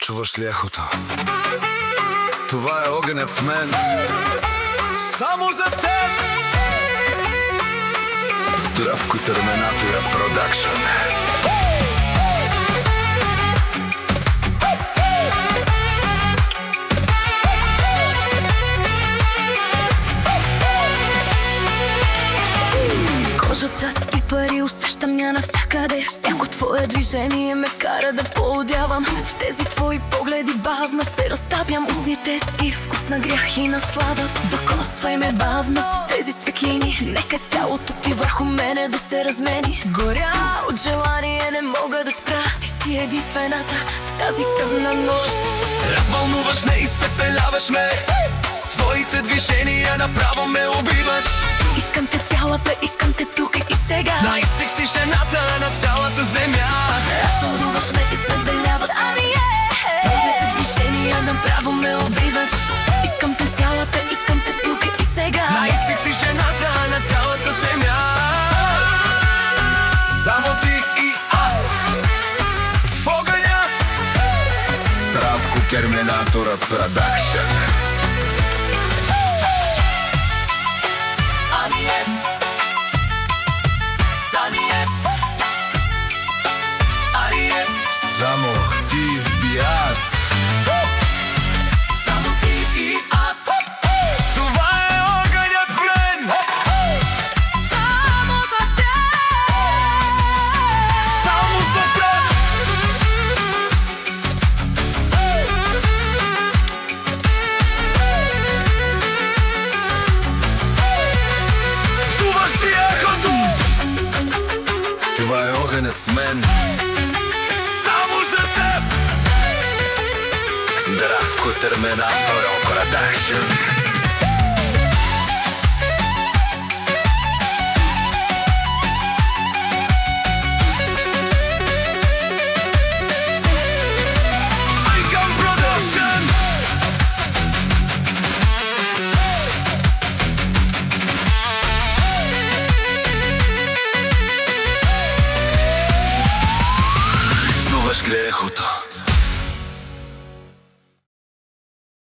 Чуваш ли ехото? Това е огънят в мен. Само за теб! Здравко Терминатора Продакшън. Кожата ти пари усещам я навсякъде. Всяко твое движение ме кара да поудявам. В тези твои погледи бавно се разтапям. Устните ти вкус на грях и на сладост. Докосвай ме бавно тези светлини. Нека цялото ти върху мене да се размени. Горя от желание, не мога да спра. Ти си единствената в тази тъмна нощ. Развълнуваш ме, изпепеляваш ме. С твоите движения направо ме убиваш. Искам те цялата, искам те тук и сега. Най-секси жената на цялата земя. Развълнуваш ме, изпепеляваш ме. Твоите движения направо ме убиваш. Искам те цялата, искам те тук и сега. Най-секси жената на цялата земя. Само ти и аз в огъня. Здравко Терминатора Продакшън. Само ти и аз. Само ти и аз. Това е огънят в мен. Само за теб. Само за теб. Чуваш ли ехото? Това е огънят в мен. Здравко Терминатора Продакшън. Чуваш ли ехото?